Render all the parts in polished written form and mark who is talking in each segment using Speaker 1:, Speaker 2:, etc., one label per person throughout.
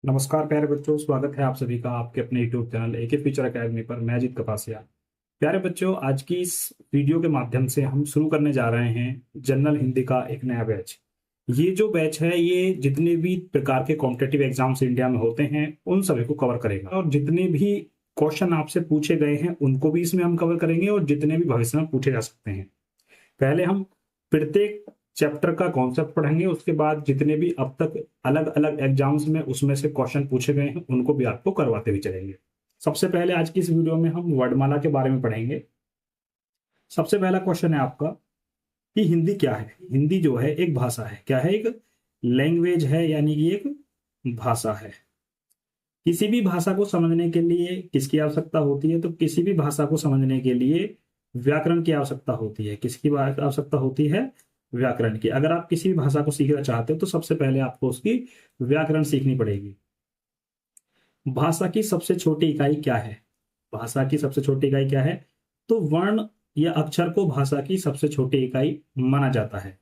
Speaker 1: नमस्कार प्यारे बच्चों, स्वागत है आप सभी का आपके अपने YouTube channel AK future academy पर। मैं अजीत कपासिया। प्यारे बच्चों, आज की इस वीडियो के माध्यम से हम शुरू करने जा रहे हैं जनरल हिंदी का एक नया बैच। ये जो बैच है ये जितने भी प्रकार के कॉम्पिटेटिव एग्जाम्स इंडिया में होते हैं उन सभी को कवर करेगा, और जितने भी क्वेश्चन आपसे पूछे गए हैं उनको भी इसमें हम कवर करेंगे, और जितने भी भविष्य में पूछे जा सकते हैं। पहले हम प्रत्येक चैप्टर का कॉन्सेप्ट पढ़ेंगे, उसके बाद जितने भी अब तक अलग अलग एग्जाम्स में उसमें से क्वेश्चन पूछे गए हैं उनको भी आपको करवाते हुए चलेंगे। सबसे पहले आज की इस वीडियो में हम वर्णमाला के बारे में पढ़ेंगे। सबसे पहला क्वेश्चन है आपका कि हिंदी क्या है। हिंदी जो है एक भाषा है। क्या है? एक लैंग्वेज है, यानी कि एक भाषा है। किसी भी भाषा को समझने के लिए किसकी आवश्यकता होती है? तो किसी भी भाषा को समझने के लिए व्याकरण की आवश्यकता होती है। किसकी आवश्यकता होती है? व्याकरण की। अगर आप किसी भी भाषा को सीखना चाहते हो तो सबसे पहले आपको उसकी व्याकरण सीखनी पड़ेगी। भाषा की सबसे छोटी इकाई क्या है? भाषा की सबसे छोटी इकाई क्या है? तो वर्ण या अक्षर को भाषा की सबसे छोटी इकाई माना जाता है।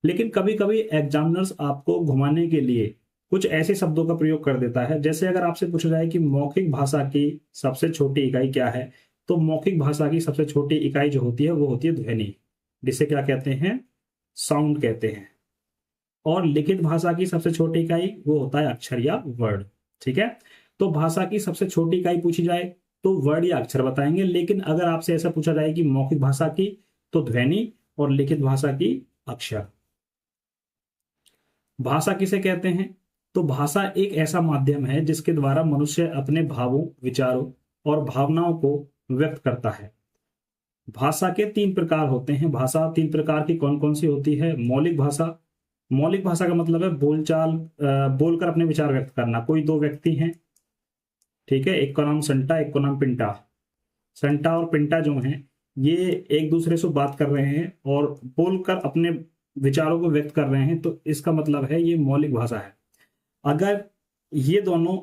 Speaker 1: लेकिन कभी कभी एग्जामिनर्स आपको घुमाने के लिए कुछ ऐसे शब्दों का प्रयोग कर देता है। जैसे अगर आपसे पूछा जाए कि मौखिक भाषा की सबसे छोटी इकाई क्या है, तो मौखिक भाषा की सबसे छोटी इकाई जो होती है वो होती है ध्वनि, जिसे क्या कहते हैं? साउंड कहते हैं। और लिखित भाषा की सबसे छोटी इकाई वो होता है अक्षर या वर्ड। ठीक है, तो भाषा की सबसे छोटी इकाई पूछी जाए तो वर्ड या अक्षर बताएंगे। लेकिन अगर आपसे ऐसा पूछा जाए कि मौखिक भाषा की, तो ध्वनि, और लिखित भाषा की अक्षर। भाषा किसे कहते हैं? तो भाषा एक ऐसा माध्यम है जिसके द्वारा मनुष्य अपने भावों, विचारों और भावनाओं को व्यक्त करता है। भाषा के तीन प्रकार होते हैं। भाषा तीन प्रकार की कौन कौन सी होती है? मौलिक भाषा। मौलिक भाषा का मतलब है बोलचाल, बोलकर अपने विचार व्यक्त करना। कोई दो व्यक्ति हैं, ठीक है, एक का नाम संटा, एक का नाम पिंटा। संटा और पिंटा जो हैं ये एक दूसरे से बात कर रहे हैं और बोलकर अपने विचारों को व्यक्त कर रहे हैं, तो इसका मतलब है ये मौलिक भाषा है। अगर ये दोनों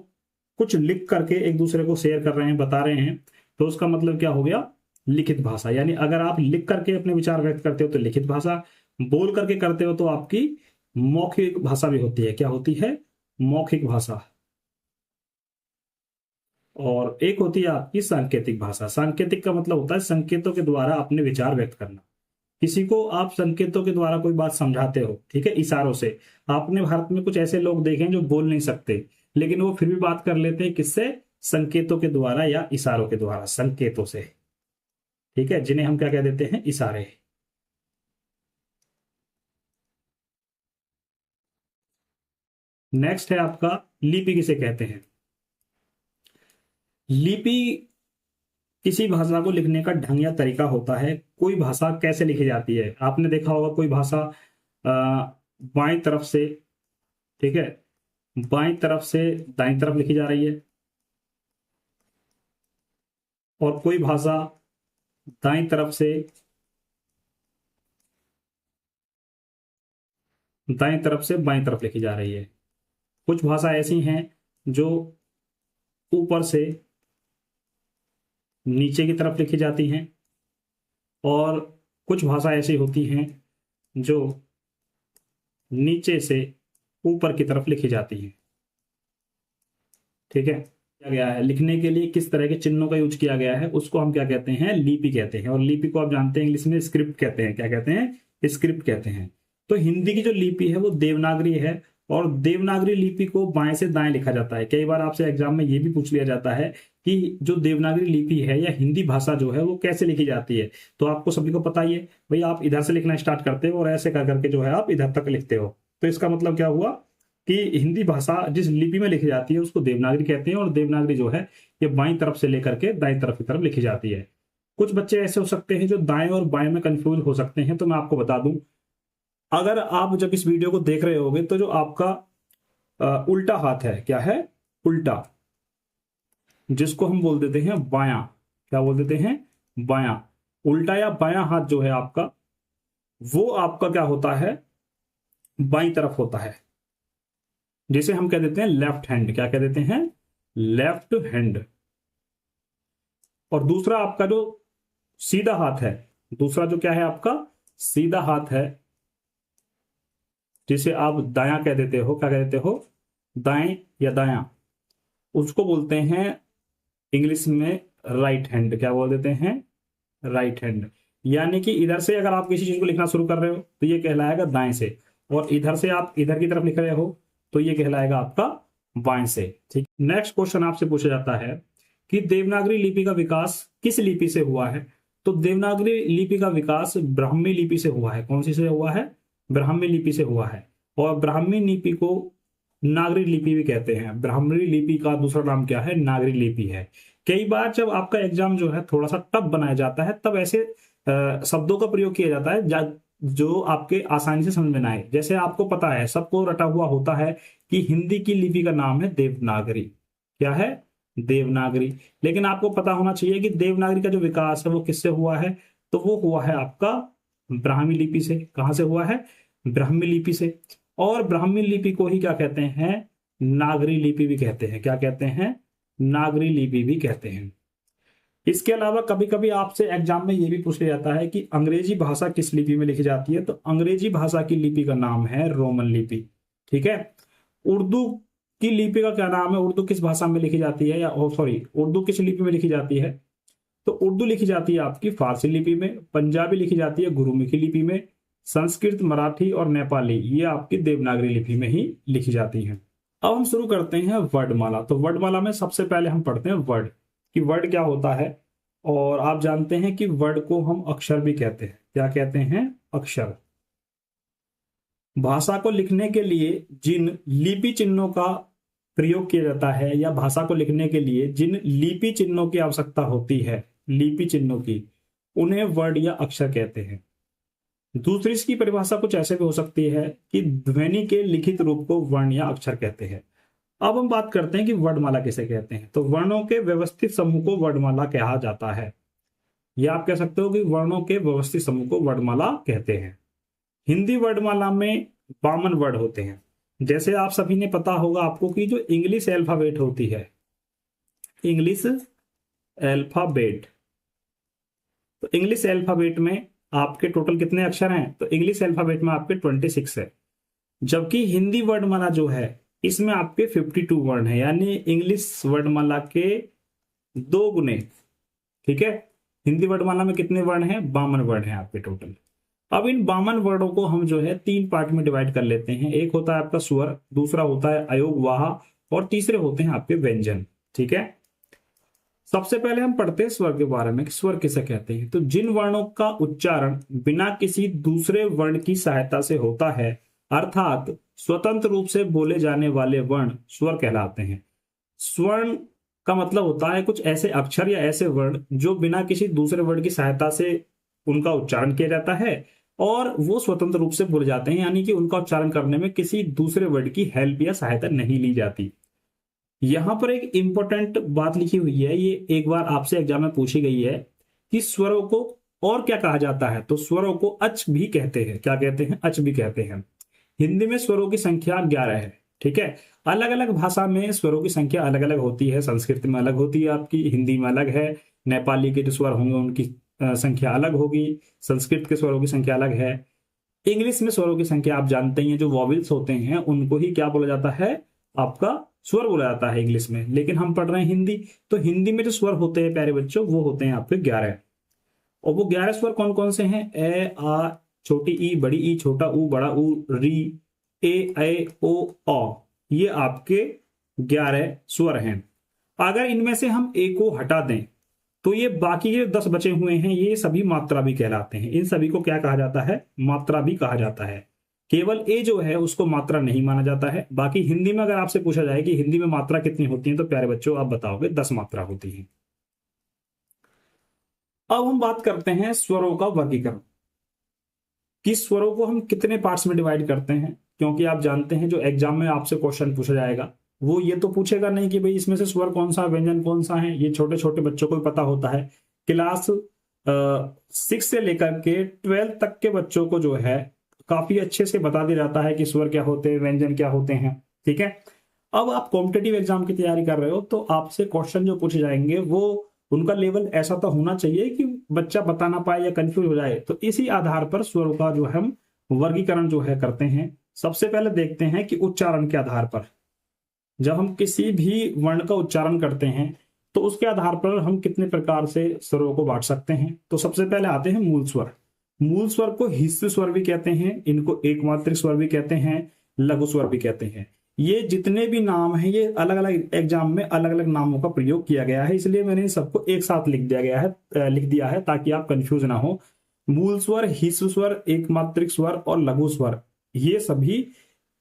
Speaker 1: कुछ लिख करके एक दूसरे को शेयर कर रहे हैं, बता रहे हैं, तो उसका मतलब क्या हो गया? लिखित भाषा। यानी अगर आप लिख करके अपने विचार व्यक्त करते हो तो लिखित भाषा, बोल करके करते हो तो आपकी मौखिक भाषा भी होती है। क्या होती है? मौखिक भाषा। और एक होती है आपकी सांकेतिक भाषा। सांकेतिक का मतलब होता है संकेतों के द्वारा अपने विचार व्यक्त करना। किसी को आप संकेतों के द्वारा कोई बात समझाते हो, ठीक है, इशारों से। आपने भारत में कुछ ऐसे लोग देखे हैं जो बोल नहीं सकते, लेकिन वो फिर भी बात कर लेते हैं। किससे? संकेतों के द्वारा या इशारों के द्वारा, संकेतों से। ठीक है, जिन्हें हम क्या कह देते हैं? इशारे। नेक्स्ट है आपका लिपि किसे कहते हैं? लिपि किसी भाषा को लिखने का ढंग या तरीका होता है। कोई भाषा कैसे लिखी जाती है? आपने देखा होगा कोई भाषा बाईं तरफ से, ठीक है, बाईं तरफ से दाईं तरफ लिखी जा रही है, और कोई भाषा दाईं तरफ से बाईं तरफ लिखी जा रही है। कुछ भाषा ऐसी हैं जो ऊपर से नीचे की तरफ लिखी जाती हैं, और कुछ भाषा ऐसी होती हैं जो नीचे से ऊपर की तरफ लिखी जाती हैं। ठीक है, किया गया है लिखने के लिए किस तरह के चिन्हों का यूज किया गया है उसको हम क्या कहते हैं? लिपि कहते हैं। और लिपि को आप जानते हैं इंग्लिश में स्क्रिप्ट कहते हैं। क्या कहते हैं? स्क्रिप्ट कहते हैं। तो हिंदी की जो लिपि है वो देवनागरी है, और देवनागरी लिपि को बाएं से दाएं लिखा जाता है। कई बार आपसे एग्जाम में ये भी पूछ लिया जाता है कि जो देवनागरी लिपि है या हिंदी भाषा जो है वो कैसे लिखी जाती है। तो आपको सभी को पता ही है भाई, आप इधर से लिखना स्टार्ट करते हो और ऐसे कर करके जो है आप इधर तक लिखते हो। तो इसका मतलब क्या हुआ कि हिंदी भाषा जिस लिपि में लिखी जाती है उसको देवनागरी कहते हैं, और देवनागरी जो है ये बाईं तरफ से लेकर के दाईं तरफ की तरफ लिखी जाती है। कुछ बच्चे ऐसे हो सकते हैं जो दाएं और बाएं में कंफ्यूज हो सकते हैं, तो मैं आपको बता दूं, अगर आप जब इस वीडियो को देख रहे होगे तो जो आपका उल्टा हाथ है, क्या है? उल्टा, जिसको हम बोल देते हैं बायां। क्या बोल देते हैं? बायां। उल्टा या बायां हाथ जो है आपका, वो आपका क्या होता है? बाईं तरफ होता है, जिसे हम कह देते हैं लेफ्ट हैंड। क्या कह देते हैं? Left hand. और दूसरा आपका जो सीधा हाथ है, दूसरा जो क्या है आपका? सीधा हाथ है, जिसे आप दायां कह देते हो। क्या कह देते हो? दाएं या दायां। उसको बोलते हैं इंग्लिश में राइट हैंड। क्या बोल देते हैं? Right hand. यानी कि इधर से अगर आप किसी चीज को लिखना शुरू कर रहे हो तो ये कहलाएगा दाएं से, और इधर से आप इधर की तरफ लिख रहे हो तो ये कहलाएगा आपका बाएं से। ठीक। नेक्स्ट क्वेश्चन आपसे पूछा जाता है कि देवनागरी लिपि का विकास किस लिपि से हुआ है? तो देवनागरी लिपि का विकास ब्राह्मी लिपि से हुआ है। कौन सी से हुआ है? ब्राह्मी लिपि से हुआ है। और ब्राह्मी लिपि को नागरी लिपि भी कहते हैं। ब्राह्मी लिपि का दूसरा नाम क्या है? नागरी लिपि है। कई बार जब आपका एग्जाम जो है थोड़ा सा टफ बनाया जाता है तब ऐसे शब्दों का प्रयोग किया जाता है जो आपके आसानी से समझ में ना आए। जैसे आपको पता है, सबको रटा हुआ होता है कि हिंदी की लिपि का नाम है देवनागरी। क्या है? देवनागरी। लेकिन आपको पता होना चाहिए कि देवनागरी का जो विकास है वो किससे हुआ है? तो वो हुआ है आपका ब्राह्मी लिपि से। कहां से हुआ है? ब्राह्मी लिपि से। और ब्राह्मी लिपि को ही क्या कहते हैं? नागरी लिपि भी कहते हैं। क्या कहते हैं? नागरी लिपि भी कहते हैं। इसके अलावा कभी कभी आपसे एग्जाम में ये भी पूछा जाता है कि अंग्रेजी भाषा किस लिपि में लिखी जाती है? तो अंग्रेजी भाषा की लिपि का नाम है रोमन लिपि। ठीक है। उर्दू की लिपि का क्या नाम है? उर्दू किस भाषा में लिखी जाती है, या सॉरी, उर्दू किस लिपि में लिखी जाती है? तो उर्दू लिखी जाती है आपकी फारसी लिपि में, पंजाबी लिखी जाती है गुरुमुखी लिपि में, संस्कृत, मराठी और नेपाली ये आपकी देवनागरी लिपि में ही लिखी जाती है। अब हम शुरू करते हैं वर्णमाला। तो वर्णमाला में सबसे पहले हम पढ़ते हैं वर्ड, कि वर्ड क्या होता है। और आप जानते हैं कि वर्ड को हम अक्षर भी कहते हैं। क्या कहते हैं? अक्षर। भाषा को लिखने के लिए जिन लिपि चिन्हों का प्रयोग किया जाता है, या भाषा को लिखने के लिए जिन लिपि चिन्हों की आवश्यकता होती है, लिपि चिन्हों की, उन्हें वर्ड या अक्षर कहते हैं। दूसरी इसकी परिभाषा कुछ ऐसे भी हो सकती है कि ध्वनि के लिखित रूप को वर्ण या अक्षर कहते हैं। अब हम बात करते हैं कि वर्णमाला किसे कहते हैं। तो वर्णों के व्यवस्थित समूह को वर्णमाला कहा जाता है, या आप कह सकते हो कि वर्णों के व्यवस्थित समूह को वर्णमाला कहते हैं। हिंदी वर्णमाला में 52 वर्ड होते हैं। जैसे आप सभी ने पता होगा आपको कि जो इंग्लिश अल्फाबेट होती है, इंग्लिश अल्फाबेट, तो इंग्लिश अल्फाबेट में आपके टोटल कितने अक्षर हैं? तो इंग्लिश अल्फाबेट में आपके 26 है। जबकि हिंदी वर्णमाला जो है इसमें आपके 52 वर्ण है, यानी इंग्लिश वर्णमाला के 2 गुने। ठीक है। हिंदी वर्णमाला में कितने वर्ण हैं? 52 वर्ण हैं आपके टोटल। अब इन 52 वर्णों को हम जो है 3 पार्ट में डिवाइड कर लेते हैं। एक होता है आपका स्वर, दूसरा होता है अयोग वाह, और तीसरे होते हैं आपके व्यंजन। ठीक है। सबसे पहले हम पढ़ते हैं स्वर के बारे में कि स्वर किसे कहते हैं। तो जिन वर्णों का उच्चारण बिना किसी दूसरे वर्ण की सहायता से होता है, अर्थात स्वतंत्र रूप से बोले जाने वाले वर्ण स्वर कहलाते हैं। स्वर्ण का मतलब होता है कुछ ऐसे अक्षर या ऐसे वर्ण जो बिना किसी दूसरे वर्ण की सहायता से उनका उच्चारण किया जाता है और वो स्वतंत्र रूप से बोले जाते हैं, यानी कि उनका उच्चारण करने में किसी दूसरे वर्ड की हेल्प या सहायता नहीं ली जाती। यहां पर एक इंपॉर्टेंट बात लिखी हुई है, ये एक बार आपसे एग्जाम में पूछी गई है कि स्वरों को और क्या कहा जाता है। तो स्वरों को अच भी कहते हैं। क्या कहते हैं? अच भी कहते हैं। हिंदी में स्वरों की संख्या 11 है। ठीक है। अलग अलग भाषा में स्वरों की संख्या अलग अलग होती है। संस्कृत में अलग होती है आपकी, हिंदी में अलग है, नेपाली के जो स्वर होंगे उनकी संख्या अलग होगी, संस्कृत के स्वरों की संख्या अलग है। इंग्लिश में स्वरों की संख्या आप जानते ही हैं, जो वॉवेल्स होते हैं उनको ही क्या बोला जाता है? आपका स्वर बोला जाता है इंग्लिश में। लेकिन हम पढ़ रहे हैं हिंदी, तो हिंदी में जो स्वर होते हैं प्यारे बच्चों वो होते हैं आपके 11। और वो 11 स्वर कौन कौन से हैं? ए, आ, छोटी ई, बड़ी ई, छोटा ऊ, बड़ा ऊ, री, ए, ओ, औ, ये आपके 11 स्वर हैं। अगर इनमें से हम ए को हटा दें तो ये बाकी के 10 बचे हुए हैं, ये सभी मात्रा भी कहलाते हैं। इन सभी को क्या कहा जाता है? मात्रा भी कहा जाता है। केवल ए जो है उसको मात्रा नहीं माना जाता है। बाकी हिंदी में अगर आपसे पूछा जाए कि हिंदी में मात्रा कितनी होती है, तो प्यारे बच्चों आप बताओगे 10 मात्रा होती है। अब हम बात करते हैं स्वरों का वर्गीकरण, कि स्वरों को हम कितने पार्ट्स में डिवाइड करते हैं। क्योंकि आप जानते हैं जो एग्जाम में आपसे क्वेश्चन पूछा जाएगा वो ये तो पूछेगा नहीं कि भाई इसमें से स्वर कौन सा, व्यंजन कौन सा है। ये छोटे छोटे बच्चों को भी पता होता है। क्लास 6 से लेकर के 12 तक के बच्चों को जो है काफी अच्छे से बता दिया जाता है कि स्वर क्या होते हैं, व्यंजन क्या होते हैं। ठीक है। अब आप कॉम्पिटेटिव एग्जाम की तैयारी कर रहे हो तो आपसे क्वेश्चन जो पूछे जाएंगे वो उनका लेवल ऐसा तो होना चाहिए कि बच्चा बता ना पाए या कंफ्यूज हो जाए। तो इसी आधार पर स्वरों का जो हम वर्गीकरण जो है करते हैं। सबसे पहले देखते हैं कि उच्चारण के आधार पर जब हम किसी भी वर्ण का उच्चारण करते हैं तो उसके आधार पर हम कितने प्रकार से स्वरों को बांट सकते हैं। तो सबसे पहले आते हैं मूल स्वर। मूल स्वर को हिस्व स्वर भी कहते हैं, इनको एकमात्रिक स्वर भी कहते हैं, लघु स्वर भी कहते हैं। ये जितने भी नाम हैं ये अलग अलग एग्जाम में अलग अलग नामों का प्रयोग किया गया है, इसलिए मैंने इन सबको एक साथ लिख दिया है ताकि आप कंफ्यूज ना हो। मूल स्वर, हिस्व स्वर, एकमात्रिक स्वर और लघु स्वर, ये सभी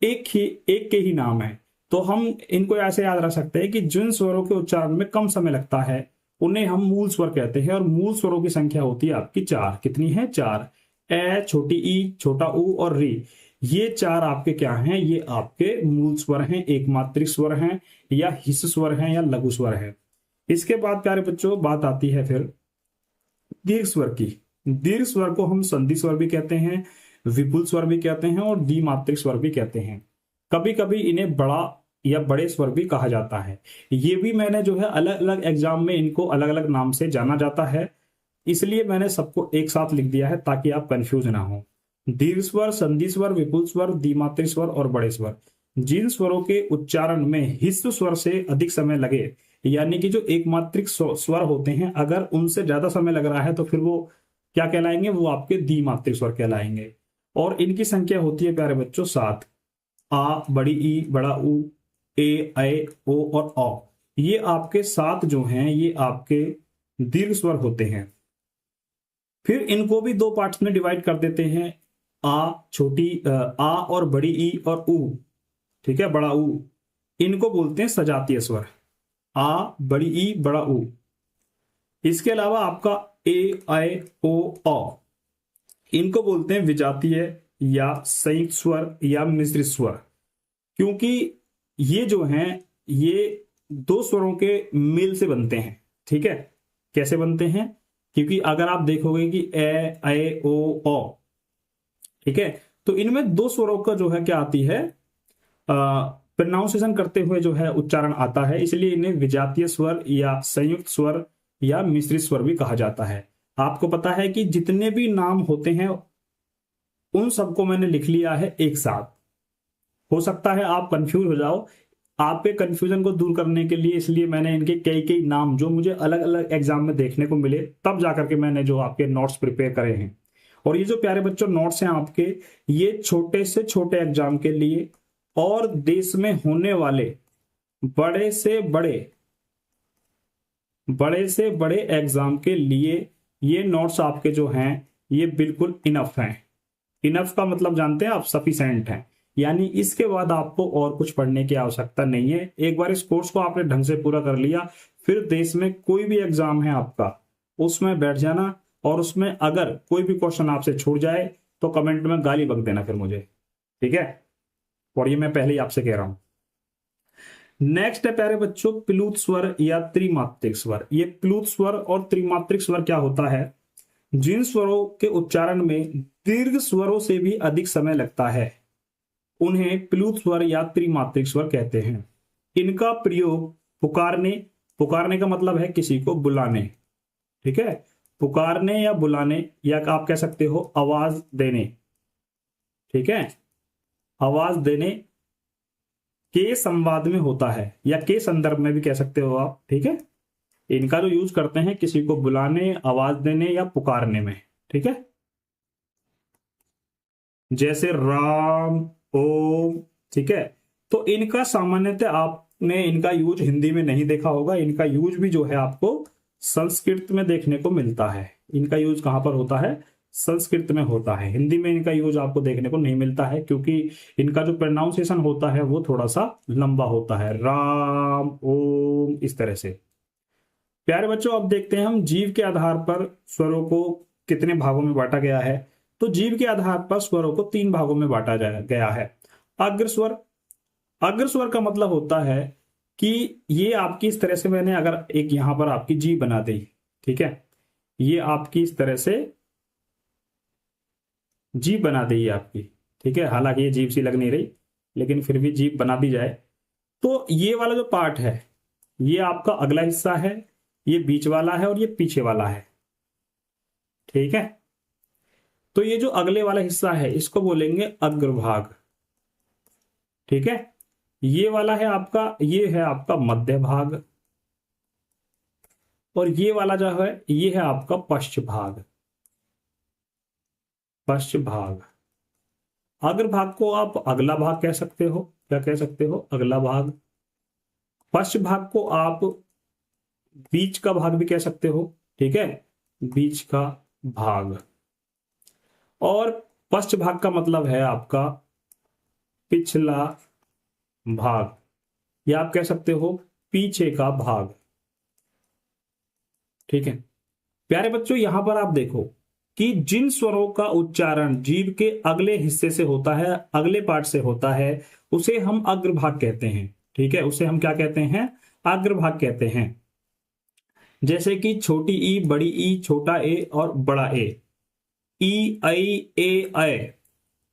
Speaker 1: एक के ही नाम है। तो हम इनको ऐसे याद रख सकते हैं कि जिन स्वरों के उच्चारण में कम समय लगता है उन्हें हम मूल स्वर कहते हैं। और मूल स्वरों की संख्या होती है आपकी 4। कितनी है? 4। ए, छोटी ई, छोटा ऊ और री, ये 4 आपके क्या हैं? ये आपके मूल स्वर हैं, एकमात्रिक स्वर हैं, या हिस्स स्वर हैं, या लघु स्वर हैं। इसके बाद प्यारे बच्चों बात आती है फिर दीर्घ स्वर की। दीर्घ स्वर को हम संधि स्वर भी कहते हैं, विपुल स्वर भी कहते हैं और द्विमात्रिक स्वर भी कहते हैं। कभी कभी इन्हें बड़ा या बड़े स्वर भी कहा जाता है। ये भी मैंने जो है अलग अलग एग्जाम में इनको अलग अलग नाम से जाना जाता है, इसलिए मैंने सबको एक साथ लिख दिया है ताकि आप कंफ्यूज ना हो। दीर्घ स्वर, संधि स्वर, विपुल स्वर, द्विमात्रिक स्वर और बड़े स्वर। जिन स्वरों के उच्चारण में हिस्व स्वर से अधिक समय लगे, यानी कि जो एकमात्रिक स्वर होते हैं, अगर उनसे ज्यादा समय लग रहा है तो फिर वो क्या कहलाएंगे? वो आपके द्विमात्रिक स्वर कहलाएंगे। और इनकी संख्या होती है प्यारे बच्चों 7। आ, बड़ी ई, बड़ा ऊ, ए, ऐ, ओ और औ, ये आपके 7 जो हैं ये आपके दीर्घ स्वर होते हैं। फिर इनको भी 2 पार्ट्स में डिवाइड कर देते हैं, आ, छोटी आ और बड़ी ई और ऊ, ठीक है, बड़ा ऊ, इनको बोलते हैं सजातीय स्वर। आ, बड़ी ई, बड़ा ऊ। इसके अलावा आपका ए, ऐ, ओ, औ, इनको बोलते हैं विजातीय या संयुक्त स्वर या मिश्रित स्वर। क्योंकि ये जो हैं ये 2 स्वरों के मेल से बनते हैं, ठीक है। कैसे बनते हैं? क्योंकि अगर आप देखोगे कि ए, ऐ, ओ, औ, ठीक है, तो इनमें 2 स्वरों का जो है क्या आती है, प्रोनाउंसिएशन करते हुए जो है उच्चारण आता है, इसलिए इन्हें विजातीय स्वर या संयुक्त स्वर या मिश्रित स्वर भी कहा जाता है। आपको पता है कि जितने भी नाम होते हैं उन सबको मैंने लिख लिया है एक साथ। हो सकता है आप कंफ्यूज हो जाओ, आपके कंफ्यूजन को दूर करने के लिए इसलिए मैंने इनके कई कई नाम जो मुझे अलग अलग एग्जाम में देखने को मिले तब जाकर के मैंने जो आपके नोट्स प्रिपेयर करे हैं। और ये जो प्यारे बच्चों नोट्स हैं आपके, ये छोटे से छोटे एग्जाम के लिए और देश में होने वाले बड़े से बड़े एग्जाम के लिए ये नोट्स आपके जो हैं ये बिल्कुल इनफ हैं। इनफ का मतलब जानते हैं आप? सफिशिएंट है, यानी इसके बाद आपको और कुछ पढ़ने की आवश्यकता नहीं है। एक बार इस कोर्स को आपने ढंग से पूरा कर लिया, फिर देश में कोई भी एग्जाम है आपका उसमें बैठ जाना, और उसमें अगर कोई भी क्वेश्चन आपसे छूट जाए तो कमेंट में गाली बक देना फिर मुझे, ठीक है। और ये मैं पहले ही आपसे कह रहा हूं। नेक्स्ट है प्यारे बच्चों प्लूत स्वर या त्रिमात्रिक स्वर। ये प्लूत स्वर और त्रिमात्रिक स्वर क्या होता है? जिन स्वरों के उच्चारण में दीर्घ स्वरों से भी अधिक समय लगता है उन्हें प्लूत स्वर या त्रिमात्रिक स्वर कहते हैं। इनका प्रयोग पुकारने का मतलब है किसी को बुलाने, ठीक है, पुकारने या बुलाने, या आप कह सकते हो आवाज देने, ठीक है, आवाज देने के संवाद में होता है, या के संदर्भ में भी कह सकते हो आप, ठीक है। इनका जो यूज करते हैं किसी को बुलाने, आवाज देने या पुकारने में, ठीक है। जैसे राम, ओम, ठीक है। तो इनका सामान्यतः आपने इनका यूज हिंदी में नहीं देखा होगा, इनका यूज भी जो है आपको संस्कृत में देखने को मिलता है। इनका यूज कहां पर होता है? संस्कृत में होता है। हिंदी में इनका यूज आपको देखने को नहीं मिलता है, क्योंकि इनका जो प्रोनाउंसिएशन होता है वो थोड़ा सा लंबा होता है, राम, ओम, इस तरह से। प्यारे बच्चों अब देखते हैं हम जीव के आधार पर स्वरों को कितने भागों में बांटा गया है। तो जीव के आधार पर स्वरों को 3 भागों में बांटा गया है। अग्रस्वर। अग्रस्वर का मतलब होता है कि ये आपकी इस तरह से, मैंने अगर एक यहां पर आपकी जीभ बना दी, ठीक है, ये आपकी इस तरह से जीभ बना दी है आपकी, ठीक है, हालांकि ये जीभ सी लग नहीं रही लेकिन फिर भी जीभ बना दी जाए तो ये वाला जो पार्ट है ये आपका अगला हिस्सा है, ये बीच वाला है और ये पीछे वाला है, ठीक है। तो ये जो अगले वाला हिस्सा है इसको बोलेंगे अग्रभाग, ठीक है। ये वाला है आपका, ये है आपका मध्य भाग, और ये वाला जो है ये है आपका पश्च भाग। पश्च भाग। अग्रभाग को आप अगला भाग कह सकते हो। क्या कह सकते हो? अगला भाग। पश्च भाग को आप बीच का भाग भी कह सकते हो। ठीक है, बीच का भाग। और पश्च भाग का मतलब है आपका पिछला भाग, या आप कह सकते हो पीछे का भाग। ठीक है प्यारे बच्चों, यहां पर आप देखो कि जिन स्वरों का उच्चारण जीभ के अगले हिस्से से होता है, अगले पार्ट से होता है, उसे हम अग्रभाग कहते हैं। ठीक है, उसे हम क्या कहते हैं? अग्रभाग कहते हैं। जैसे कि छोटी ई, बड़ी ई, छोटा ए और बड़ा ए। ई, ऐ, ए, ऐ,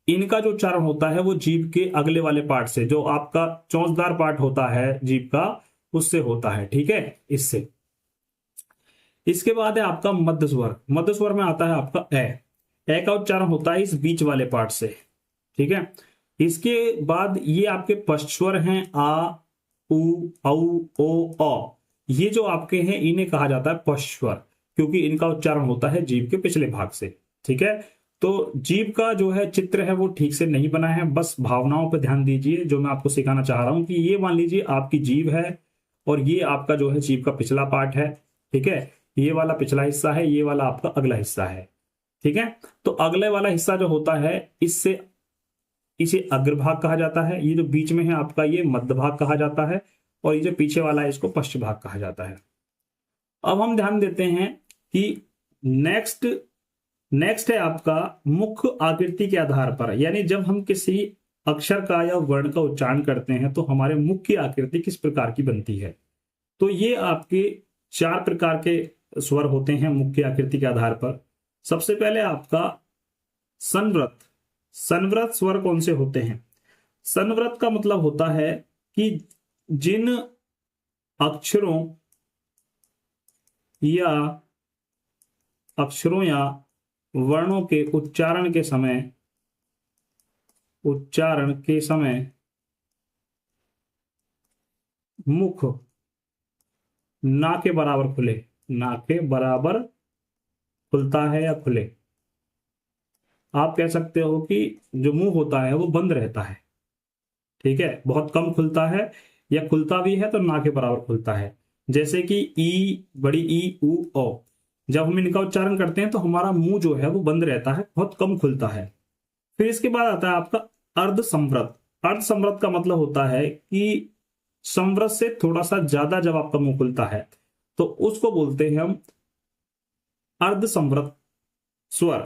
Speaker 1: इनका जो उच्चारण होता है वो जीभ के अगले वाले पार्ट से, जो आपका चोंचदार पार्ट होता है जीभ का, उससे होता है। ठीक है, इससे। इसके बाद है आपका मध्य स्वर। मध्य स्वर में आता है आपका ए का उच्चारण होता है इस बीच वाले पार्ट से। ठीक है, इसके बाद ये आपके पश्च स्वर हैं आ, उ, औ, ओ, औ। ये जो आपके हैं इन्हें कहा जाता है पश्च स्वर, क्योंकि इनका उच्चारण होता है जीभ के पिछले भाग से। ठीक है, तो जीभ का जो है चित्र है वो ठीक से नहीं बना है, बस भावनाओं पर ध्यान दीजिए। जो मैं आपको सिखाना चाह रहा हूं कि ये मान लीजिए आपकी जीभ है, और ये आपका जो है जीभ का पिछला पार्ट है। ठीक है, ये वाला पिछला हिस्सा है, ये वाला आपका अगला हिस्सा है। ठीक है, तो अगले वाला हिस्सा जो होता है इससे, इसे अग्रभाग कहा जाता है। ये जो बीच में है आपका ये मध्य भाग कहा जाता है, और ये जो पीछे वाला है इसको पश्च भाग कहा जाता है। अब हम ध्यान देते हैं कि नेक्स्ट नेक्स्ट है आपका मुख्य आकृति के आधार पर, यानी जब हम किसी अक्षर का या वर्ण का उच्चारण करते हैं तो हमारे मुख्य आकृति किस प्रकार की बनती है। तो ये आपके 4 प्रकार के स्वर होते हैं मुख्य आकृति के आधार पर। सबसे पहले आपका संवृत। संवृत स्वर कौन से होते हैं? संवृत का मतलब होता है कि जिन अक्षरों या वर्णों के उच्चारण के समय मुख ना के बराबर खुले, ना के बराबर खुलता है या खुले। आप कह सकते हो कि जो मुंह होता है वो बंद रहता है। ठीक है, बहुत कम खुलता है, या खुलता भी है तो ना के बराबर खुलता है। जैसे कि ई, बड़ी ई, उ, ओ। जब हम इनका उच्चारण करते हैं तो हमारा मुंह जो है वो बंद रहता है, बहुत कम खुलता है। फिर इसके बाद आता है आपका अर्ध संवृत। अर्ध संवृत का मतलब होता है कि संवृत से थोड़ा सा ज्यादा जब आपका मुंह खुलता है तो उसको बोलते हैं हम अर्ध संवृत स्वर।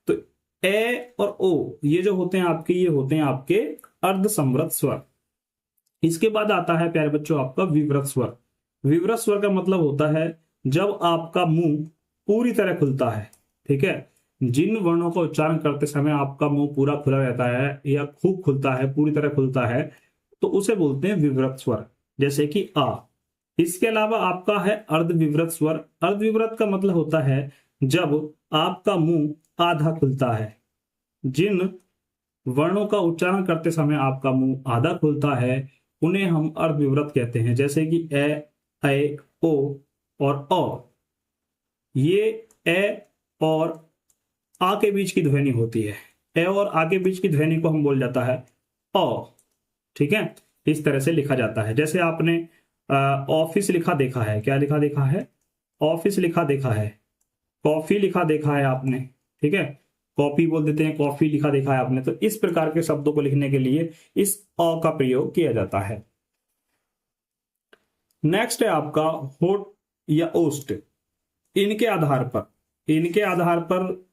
Speaker 1: तो ए और ओ ये जो होते हैं आपके, ये होते हैं आपके अर्ध संवृत स्वर। इसके बाद आता है प्यारे बच्चों आपका विवृत स्वर। विवृत स्वर का मतलब होता है जब आपका मुंह पूरी तरह खुलता है। ठीक है, जिन वर्णों का उच्चारण करते समय आपका मुंह पूरा खुला रहता है या खूब खुलता है, पूरी तरह खुलता है, तो उसे बोलते हैं विवृत स्वर। जैसे कि आ। इसके अलावा आपका है अर्ध विवृत स्वर। अर्ध विवृत का मतलब होता है जब आपका मुंह आधा खुलता है। जिन वर्णों का उच्चारण करते समय आपका मुंह आधा खुलता है उन्हें हम अर्ध विवृत कहते हैं। जैसे कि ऐ, ओ और औ। ये ए और आ के बीच की ध्वनि होती है। ए और आ के बीच की ध्वनि को हम बोल जाता है औ। ठीक है, इस तरह से लिखा जाता है। जैसे आपने ऑफिस लिखा देखा है, क्या लिखा देखा है? ऑफिस लिखा देखा है। कॉफी लिखा देखा है आपने। ठीक है, कॉपी बोल देते हैं, कॉफी लिखा देखा है आपने। तो इस प्रकार के शब्दों को लिखने के लिए इस अ का प्रयोग किया जाता है। नेक्स्ट है आपका होठ या ओष्ठ। इनके आधार पर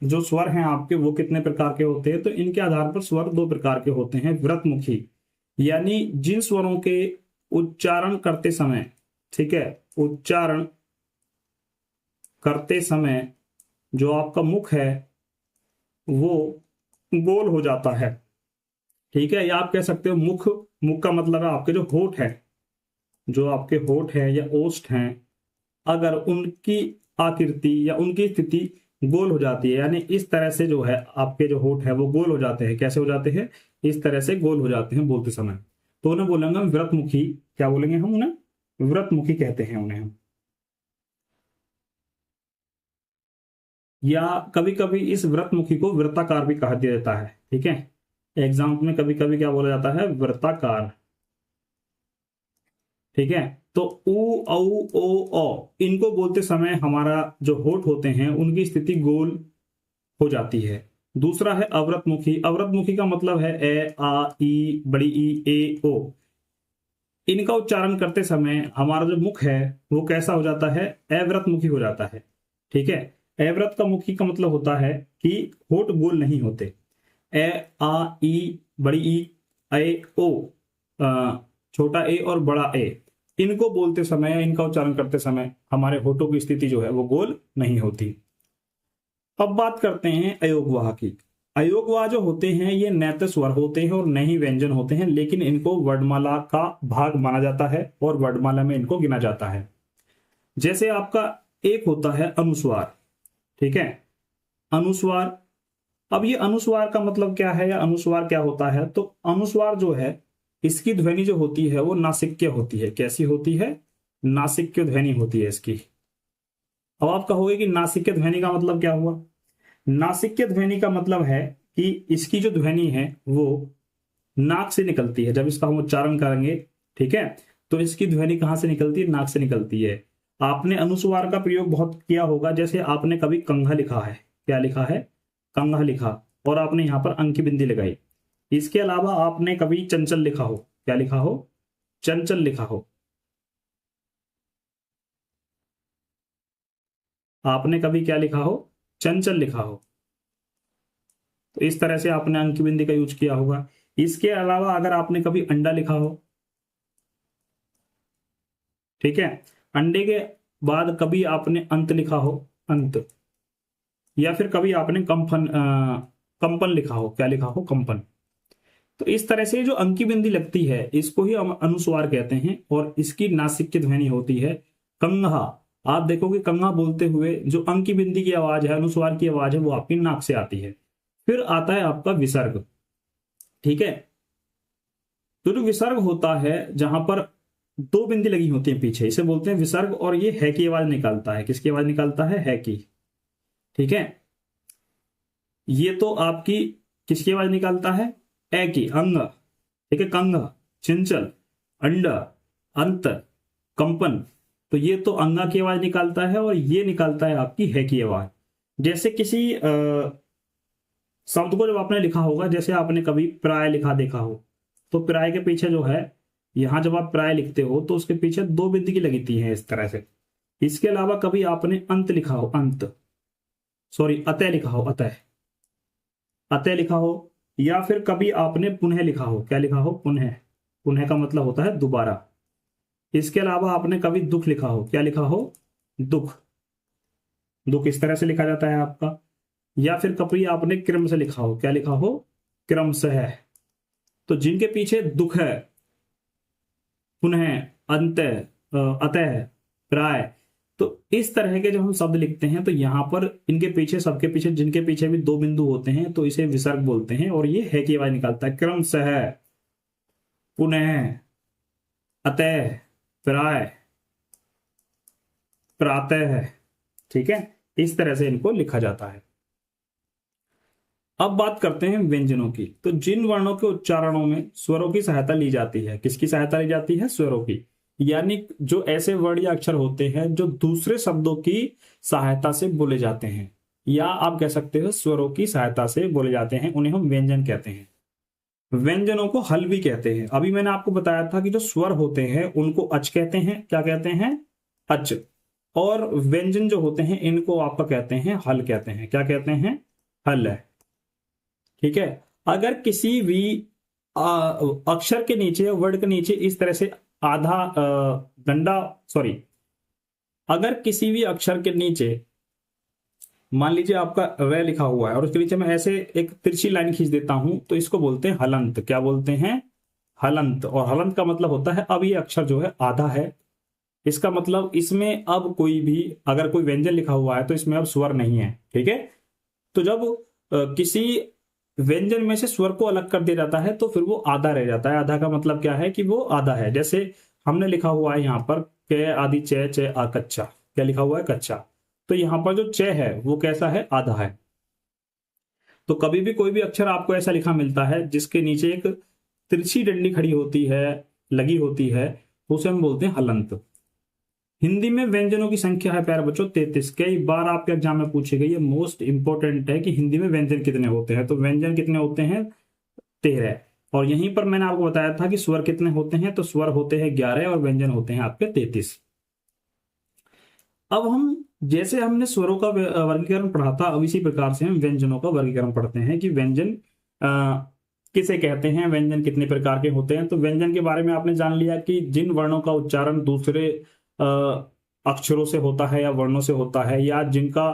Speaker 1: जो स्वर हैं आपके वो कितने प्रकार के होते हैं? तो इनके आधार पर स्वर 2 प्रकार के होते हैं। व्रतमुखी, यानी जिन स्वरों के उच्चारण करते समय, ठीक है, उच्चारण करते समय जो आपका मुख है वो गोल हो जाता है। ठीक है, या आप कह सकते हो मुख का मतलब है आपके जो होठ है, जो आपके होठ है या ओष्ठ हैं, अगर उनकी आकृति या उनकी स्थिति गोल हो जाती है, यानी इस तरह से जो है आपके जो होठ है वो गोल हो जाते हैं। कैसे हो जाते हैं? इस तरह से गोल हो जाते हैं बोलते समय। तो उन्हें बोलेंगे हम व्रतमुखी। क्या बोलेंगे हम उन्हें? व्रतमुखी कहते हैं उन्हें हम। या कभी कभी इस व्रतमुखी को वृत्ताकार भी कहा जाता है। ठीक है, एग्जाम में कभी कभी क्या बोला जाता है? वृत्ताकार। ठीक है, तो उ औ ओ औ इनको बोलते समय हमारा जो होठ होते हैं उनकी स्थिति गोल हो जाती है। दूसरा है अवृतमुखी। अवृतमुखी का मतलब है ए आ ई बड़ी ई ए ओ। इनका उच्चारण करते समय हमारा जो मुख है वो कैसा हो जाता है? अव्रतमुखी हो जाता है। ठीक है, अव्रत का मुखी का मतलब होता है कि होठ गोल नहीं होते। ए आ ई बड़ी ई ए ओ, छोटा ए और बड़ा ए, इनको बोलते समय, इनका उच्चारण करते समय हमारे होठों की स्थिति जो है वो गोल नहीं होती। अब बात करते हैं अयोगवाह की। अयोगवाह जो होते हैं ये न तो स्वर होते हैं और न ही व्यंजन होते हैं, लेकिन इनको वर्णमाला का भाग माना जाता है और वर्णमाला में इनको गिना जाता है। जैसे आपका एक होता है अनुस्वार। ठीक है, अनुस्वार। अब ये अनुस्वार का मतलब क्या है या अनुस्वार क्या होता है? तो अनुस्वार जो है इसकी ध्वनि जो होती है वो नासिक्य होती है। कैसी होती है? नासिक्य ध्वनि होती है इसकी। अब आप कहोगे कि नासिक्य ध्वनि का मतलब क्या हुआ? नासिक्य ध्वनि का मतलब है कि इसकी जो ध्वनि है वो नाक से निकलती है। जब इसका हम उच्चारण करेंगे, ठीक है, तो इसकी ध्वनि कहां से निकलती है? नाक से निकलती है। आपने अनुस्वार का प्रयोग बहुत किया होगा। जैसे आपने कभी कंघा लिखा है। क्या लिखा है? कंघा लिखा, और आपने यहां पर अंक की बिंदी लगाई। इसके अलावा आपने कभी चंचल लिखा हो। क्या लिखा हो? चंचल लिखा हो। आपने कभी क्या लिखा हो? चंचल लिखा हो। तो इस तरह से आपने अंक की बिंदी का यूज किया होगा। इसके अलावा अगर आपने कभी अंडा लिखा हो, ठीक है, अंडे के बाद कभी आपने अंत लिखा हो, अंत, या फिर कभी आपने कंपन लिखा हो। क्या लिखा हो? कंपन। तो इस तरह से जो अंकी बिंदी लगती है इसको ही हम अनुस्वार कहते हैं, और इसकी नासिक की ध्वनि होती है कंघा। आप देखोगे कंघा बोलते हुए जो अंकी बिंदी की आवाज है, अनुस्वार की आवाज है, वो आपकी नाक से आती है। फिर आता है आपका विसर्ग। ठीक है, तो जो विसर्ग होता है जहां पर दो बिंदी लगी होती है पीछे, इसे बोलते हैं विसर्ग, और ये है की आवाज निकालता है। किसकी आवाज निकालता है की। ठीक है, ये तो आपकी किसकी आवाज निकालता है? ए की, अंग। ठीक है, कंग, चिंचल, अंडा, अंत, कंपन। तो ये तो अंगा की आवाज निकालता है और ये निकालता है आपकी है की आवाज। जैसे किसी शब्द को जब आपने लिखा होगा, जैसे आपने कभी प्राय लिखा देखा हो, तो प्राय के पीछे जो है, यहां जब आप प्राय लिखते हो तो उसके पीछे दो बिंदी लगती है इस तरह से। इसके अलावा कभी आपने अंत लिखा हो, अंत, सॉरी अतः लिखा हो, अतः, अतः लिखा हो, या फिर कभी आपने पुनः लिखा हो। क्या लिखा हो? पुनः। पुनः का मतलब होता है दोबारा। इसके अलावा आपने कभी दुख लिखा हो। क्या लिखा हो? दुख। दुख इस तरह से लिखा जाता है आपका। या फिर कभी आपने क्रम से लिखा हो। क्या लिखा हो? क्रम से है। तो जिनके पीछे दुख है, पुनः, अंत, अतः, प्राय, तो इस तरह के जब हम शब्द लिखते हैं तो यहां पर इनके पीछे, सबके पीछे, जिनके पीछे भी दो बिंदु होते हैं तो इसे विसर्ग बोलते हैं, और ये है की आवाज निकालता है। क्रम से है, पुनः, अतः, प्राय, प्रातः है। ठीक है, इस तरह से इनको लिखा जाता है। अब बात करते हैं व्यंजनों की। तो जिन वर्णों के उच्चारणों में स्वरों की सहायता ली जाती है, किसकी सहायता ली जाती है? स्वरों की। यानी जो ऐसे वर्ड या अक्षर होते हैं जो दूसरे शब्दों की सहायता से बोले जाते हैं, या आप कह सकते हो स्वरों की सहायता से बोले जाते हैं, उन्हें हम व्यंजन कहते हैं। व्यंजनों को हल भी कहते हैं। अभी मैंने आपको बताया था कि जो स्वर होते हैं उनको अच कहते हैं। क्या कहते हैं? अच। और व्यंजन जो होते हैं इनको आपका कहते हैं हल कहते हैं। क्या कहते हैं? हल है। ठीक है, अगर किसी भी अक्षर के नीचे, वर्ड के नीचे इस तरह से आधा डंडा, सॉरी, अगर किसी भी अक्षर के नीचे मान लीजिए आपका रे लिखा हुआ है और उसके नीचे मैं ऐसे एक तिरछी लाइन खींच देता हूं, तो इसको बोलते हैं हलंत। क्या बोलते हैं? हलंत। और हलंत का मतलब होता है अब ये अक्षर जो है आधा है, इसका मतलब इसमें अब कोई भी, अगर कोई व्यंजन लिखा हुआ है तो इसमें अब स्वर नहीं है। ठीक है, तो जब किसी व्यंजन में से स्वर को अलग कर दिया जाता है तो फिर वो आधा रह जाता है। आधा का मतलब क्या है कि वो आधा है। जैसे हमने लिखा हुआ है यहाँ पर क आदि च च आ कच्चा, क्या लिखा हुआ है कच्चा, तो यहाँ पर जो च है वो कैसा है, आधा है। तो कभी भी कोई भी अक्षर आपको ऐसा लिखा मिलता है जिसके नीचे एक तिरछी डंडी खड़ी होती है, लगी होती है, तो उसे हम बोलते हैं हलंत। हिंदी में व्यंजनों की संख्या है प्यारे बच्चों 33। कई बार आपके एग्जाम में पूछे गई, ये मोस्ट इंपॉर्टेंट है कि हिंदी में व्यंजन कितने होते हैं। तो व्यंजन कितने होते हैं, 13। और यहीं पर मैंने आपको बताया था कि स्वर कितने होते हैं, तो स्वर होते हैं 11 और व्यंजन होते हैं आपके 33। अब हम, जैसे हमने स्वरों का वर्गीकरण पढ़ा था, अब इसी प्रकार से हम व्यंजनों का वर्गीकरण पढ़ते हैं कि व्यंजन किसे कहते हैं, व्यंजन कितने प्रकार के होते हैं। तो व्यंजन के बारे में आपने जान लिया कि जिन वर्णों का उच्चारण दूसरे अक्षरों से होता है या वर्णों से होता है, या जिनका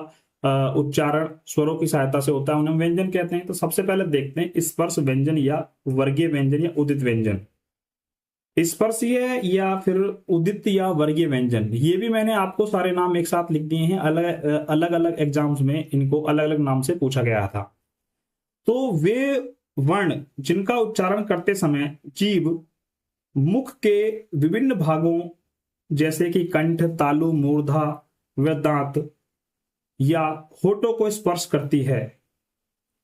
Speaker 1: उच्चारण स्वरों की सहायता से होता है, उन्हें व्यंजन कहते हैं। तो सबसे पहले देखते हैं स्पर्श व्यंजन या वर्गीय व्यंजन या उदित व्यंजन। स्पर्शीय या फिर उदित या वर्गीय व्यंजन, ये भी मैंने आपको सारे नाम एक साथ लिख दिए हैं। अलग अलग अलग एग्जाम्स में इनको अलग अलग नाम से पूछा गया था। तो वे वर्ण जिनका उच्चारण करते समय जीभ मुख के विभिन्न भागों जैसे कि कंठ, तालु, मूर्धा व दांत या होठों को स्पर्श करती है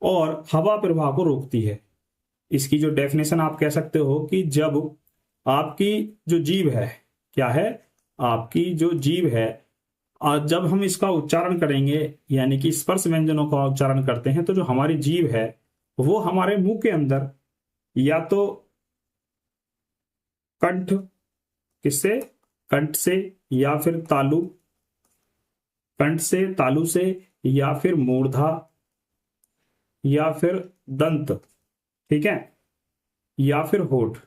Speaker 1: और हवा प्रवाह को रोकती है। इसकी जो डेफिनेशन आप कह सकते हो कि जब आपकी जो जीभ है, क्या है, आपकी जो जीभ है, और जब हम इसका उच्चारण करेंगे यानी कि स्पर्श व्यंजनों का उच्चारण करते हैं, तो जो हमारी जीभ है वो हमारे मुंह के अंदर या तो कंठ, किससे, कंठ से, या फिर तालु, कंठ से, तालु से, या फिर मूर्धा, या फिर दंत, ठीक है, या फिर होठ।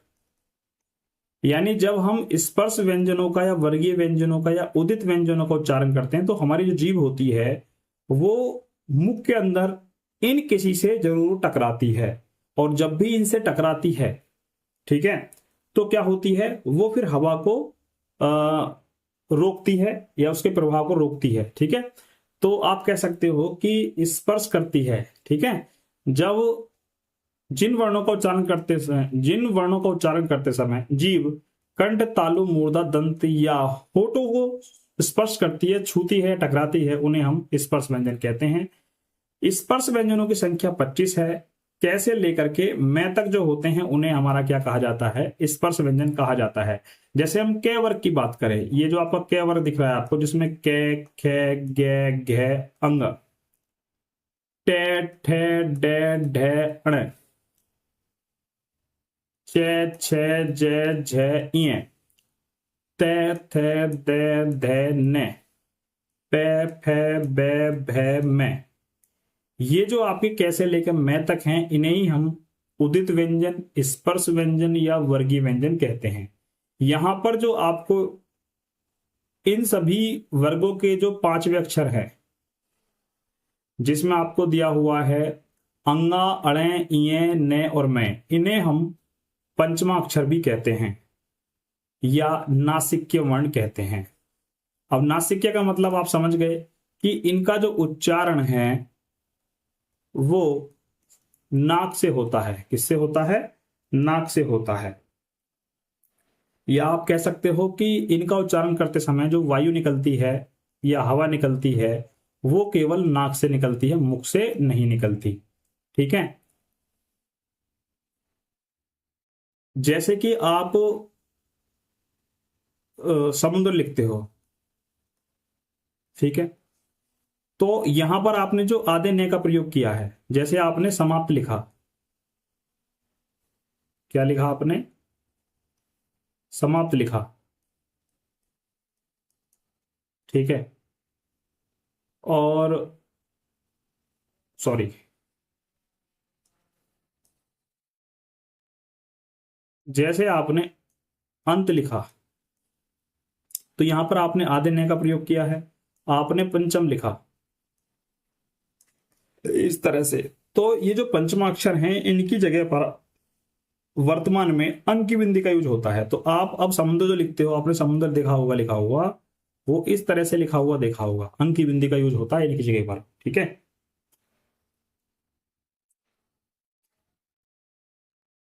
Speaker 1: यानी जब हम स्पर्श व्यंजनों का या वर्गीय व्यंजनों का या उदित व्यंजनों का उच्चारण करते हैं, तो हमारी जो जीभ होती है वो मुख के अंदर इन किसी से जरूर टकराती है। और जब भी इनसे टकराती है, ठीक है, तो क्या होती है, वो फिर हवा को रोकती है या उसके प्रभाव को रोकती है। ठीक है, तो आप कह सकते हो कि स्पर्श करती है। ठीक है, जब जिन वर्णों का उच्चारण करते समय जीभ कंठ, तालु, मूर्धा, दंत या होठों को स्पर्श करती है, छूती है, टकराती है, उन्हें हम स्पर्श व्यंजन कहते हैं। स्पर्श व्यंजनों की संख्या 25 है। कैसे लेकर के मैं तक जो होते हैं उन्हें हमारा क्या कहा जाता है, स्पर्श व्यंजन कहा जाता है। जैसे हम क वर्ग की बात करें, ये जो आपका क वर्ग दिख रहा है आपको, जिसमें क, ख, ग, घ, अंग, टे, ठे, डे, ढे, अण, च, छ, ज, झ, इय, ते, थे, दे, धे, ने, पे, फे, बे, भे, मैं, ये जो आपके कैसे लेकर मैं तक हैं, इन्हें ही हम उदित व्यंजन, स्पर्श व्यंजन या वर्गीय व्यंजन कहते हैं। यहां पर जो आपको इन सभी वर्गों के जो पांचवें अक्षर हैं, जिसमें आपको दिया हुआ है अंगा, अणे, इये, ने और मैं, इन्हें हम पंचमा अक्षर भी कहते हैं या नासिक्य वर्ण कहते हैं। अब नासिक्य का मतलब आप समझ गए कि इनका जो उच्चारण है वो नाक से होता है। किससे होता है, नाक से होता है। या आप कह सकते हो कि इनका उच्चारण करते समय जो वायु निकलती है या हवा निकलती है वो केवल नाक से निकलती है, मुख से नहीं निकलती। ठीक है, जैसे कि आप समुद्र लिखते हो, ठीक है, तो यहां पर आपने जो आधे ने का प्रयोग किया है, जैसे आपने समाप्त लिखा, क्या लिखा आपने, समाप्त लिखा, ठीक है, और सॉरी, जैसे आपने अंत लिखा, तो यहां पर आपने आधे ने का प्रयोग किया है। आपने पंचम लिखा इस तरह से, तो ये जो पंचमाक्षर हैं इनकी जगह पर वर्तमान में अंक की बिंदी का यूज होता है। तो आप अब समुद्र जो लिखते हो, आपने समुद्र देखा होगा, लिखा हुआ वो इस तरह से लिखा हुआ देखा होगा, अंक की बिंदी का यूज होता है इनकी जगह पर। ठीक है,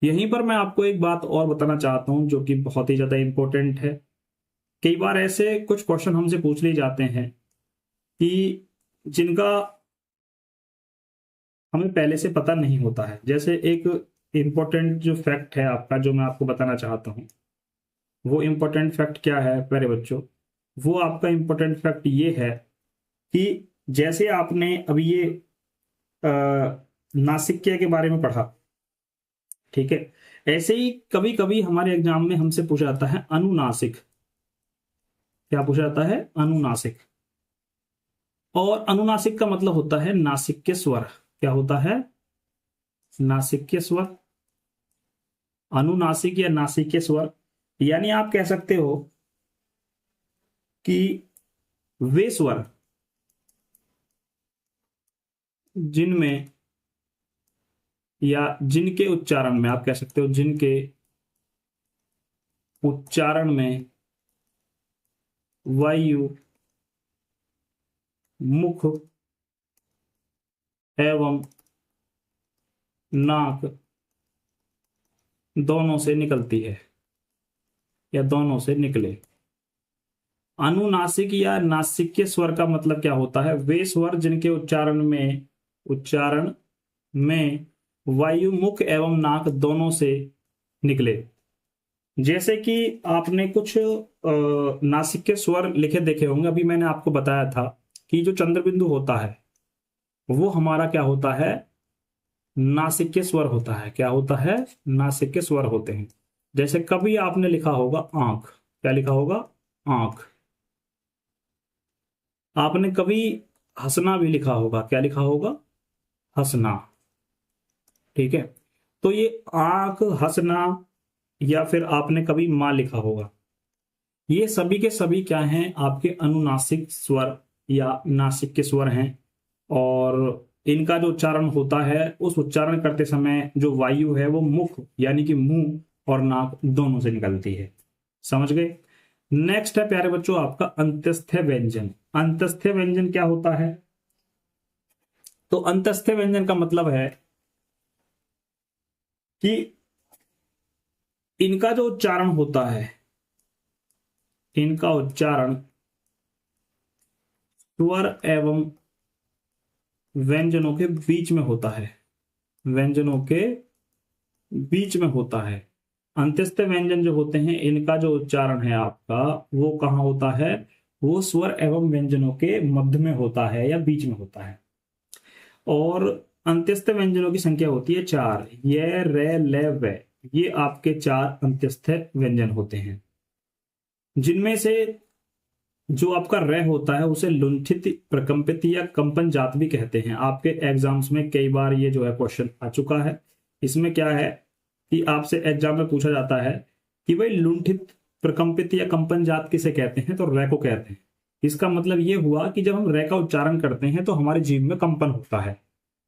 Speaker 1: यहीं पर मैं आपको एक बात और बताना चाहता हूं जो कि बहुत ही ज्यादा इंपॉर्टेंट है। कई बार ऐसे कुछ क्वेश्चन हमसे पूछ लिए जाते हैं कि जिनका हमें पहले से पता नहीं होता है। जैसे एक इंपॉर्टेंट जो फैक्ट है आपका, जो मैं आपको बताना चाहता हूँ, वो इंपॉर्टेंट फैक्ट क्या है प्यारे बच्चों? वो आपका इंपॉर्टेंट फैक्ट ये है कि जैसे आपने अभी ये अ, नासिक्य के बारे में पढ़ा, ठीक है, ऐसे ही कभी कभी हमारे एग्जाम में हमसे पूछा जाता है अनुनासिक। क्या पूछा जाता है? अनुनासिक। और अनुनासिक का मतलब होता है नासिक के स्वर। क्या होता है? नासिक के स्वर। अनुनासिक या नासिक के स्वर, यानी आप कह सकते हो कि वे स्वर जिनमें या जिनके उच्चारण में, आप कह सकते हो जिनके उच्चारण में वायु मुख एवं नाक दोनों से निकलती है या दोनों से निकले। अनुनासिक या नासिक के स्वर का मतलब क्या होता है? वे स्वर जिनके उच्चारण में वायु मुख एवं नाक दोनों से निकले। जैसे कि आपने कुछ नासिक के स्वर लिखे देखे होंगे। अभी मैंने आपको बताया था कि जो चंद्रबिंदु होता है वो हमारा क्या होता है? नासिक के स्वर होता है। क्या होता है? नासिक के स्वर होते हैं। जैसे कभी आपने लिखा होगा आंख। क्या लिखा होगा? आंख। आपने कभी हंसना भी लिखा होगा। क्या लिखा होगा? हंसना। ठीक है, तो ये आंख, हंसना, या फिर आपने कभी मां लिखा होगा, ये सभी के सभी क्या हैं? आपके अनुनासिक स्वर या नासिक के स्वर हैं। और इनका जो उच्चारण होता है, उस उच्चारण करते समय जो वायु है वो मुख यानी कि मुंह और नाक दोनों से निकलती है। समझ गए? नेक्स्ट है प्यारे बच्चों आपका अंतस्थ व्यंजन। अंतस्थ व्यंजन क्या होता है? तो अंतस्थ व्यंजन का मतलब है कि इनका जो उच्चारण होता है, इनका उच्चारण स्वर एवं व्यंजनों के बीच में होता है। व्यंजनों के बीच में होता है। अंत्यस्थ व्यंजन जो होते हैं, इनका जो उच्चारण है आपका, वो कहाँ होता है? वो स्वर एवं व्यंजनों के मध्य में होता है या बीच में होता है। और अंत्यस्थ व्यंजनों की संख्या होती है 4। ये, रे, ले, वे, ये आपके 4 अंत्यस्थ व्यंजन होते हैं। जिनमें से जो आपका रे होता है उसे लुंठित, प्रकंपित या कंपन जात भी कहते हैं। आपके एग्जाम्स में कई बार ये जो है क्वेश्चन आ चुका है। इसमें क्या है कि आपसे एग्जाम में पूछा जाता है कि भाई लुंठित, प्रकंपित या कंपन जात किसे कहते हैं? तो रे को कहते हैं। इसका मतलब ये हुआ कि जब हम रे का उच्चारण करते हैं तो हमारी जीभ में कंपन होता है,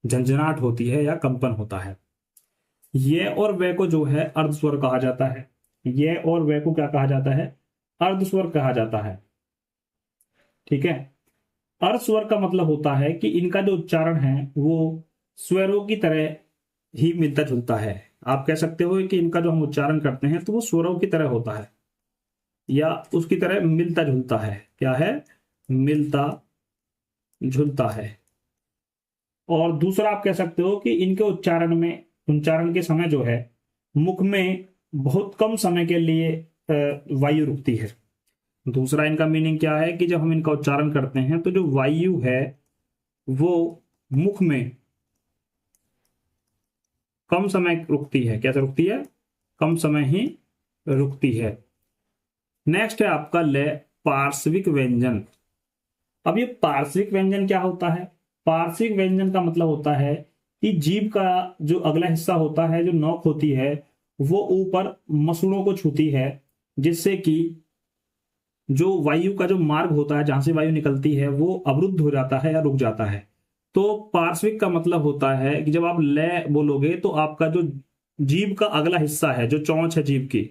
Speaker 1: झंझनाहट होती है या कंपन होता है। ये और वे को जो है अर्धस्वर कहा जाता है। ये और वे को क्या कहा जाता है? अर्धस्वर कहा जाता है। ठीक है, अर्ध स्वर का मतलब होता है कि इनका जो उच्चारण है वो स्वरों की तरह ही मिलता जुलता है। आप कह सकते हो कि इनका जो हम उच्चारण करते हैं तो वो स्वरों की तरह होता है या उसकी तरह मिलता जुलता है। क्या है? मिलता जुलता है। और दूसरा आप कह सकते हो कि इनके उच्चारण के समय जो है मुख में बहुत कम समय के लिए वायु रुकती है। दूसरा इनका मीनिंग क्या है कि जब हम इनका उच्चारण करते हैं तो जो वायु है वो मुख में कम समय रुकती है। कैसे रुकती है? कम समय ही रुकती है। नेक्स्ट है आपका ले, पार्श्विक व्यंजन। अब ये पार्श्विक व्यंजन क्या होता है? पार्श्विक व्यंजन का मतलब होता है कि जीभ का जो अगला हिस्सा होता है, जो नोक होती है, वो ऊपर मसूड़ों को छूती है, जिससे कि जो वायु का जो मार्ग होता है, जहां से वायु निकलती है, वो अवरुद्ध हो जाता है या रुक जाता है। तो पार्श्विक का मतलब होता है कि जब आप ले बोलोगे तो आपका जो जीभ का अगला हिस्सा है, जो चोंच है जीभ की,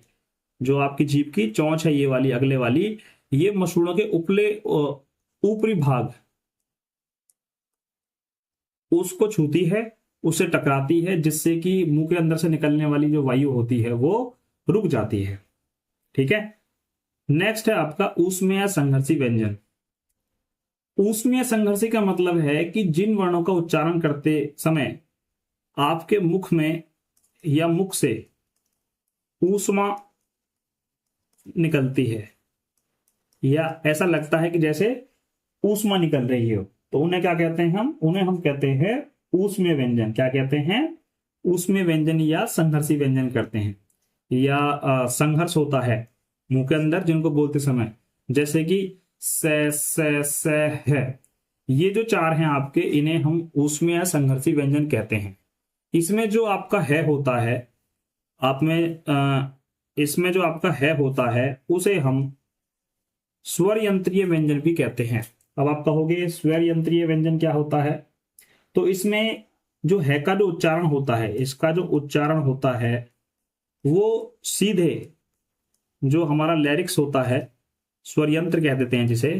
Speaker 1: जो आपकी जीभ की चोंच है, ये वाली अगले वाली, ये मसूड़ों के उपले ऊपरी भाग उसको छूती है उससे टकराती है, जिससे कि मुंह के अंदर से निकलने वाली जो वायु होती है वो रुक जाती है। ठीक है। नेक्स्ट है आपका ऊष्मीय संघर्षी व्यंजन। ऊष्मीय संघर्षी का मतलब है कि जिन वर्णों का उच्चारण करते समय आपके मुख में या मुख से ऊष्मा निकलती है या ऐसा लगता है कि जैसे ऊष्मा निकल रही हो, तो उन्हें क्या कहते हैं उन्हें हम कहते हैं ऊष्मीय व्यंजन। क्या कहते हैं? ऊष्मीय व्यंजन या संघर्षी व्यंजन करते हैं, या संघर्ष होता है मुंह के अंदर जिनको बोलते समय, जैसे कि से है। ये जो चार हैं आपके, इन्हें हम ऊष्मीय या संघर्षी व्यंजन कहते हैं। इसमें जो आपका है होता है, इसमें जो आपका है होता है उसे हम स्वर यंत्रीय व्यंजन भी कहते हैं। अब आप कहोगे स्वर यंत्रीय व्यंजन क्या होता है? तो इसमें जो है का जो उच्चारण होता है, इसका जो उच्चारण होता है वो सीधे जो हमारा लैरिक्स होता है, स्वर यंत्र कह देते हैं जिसे,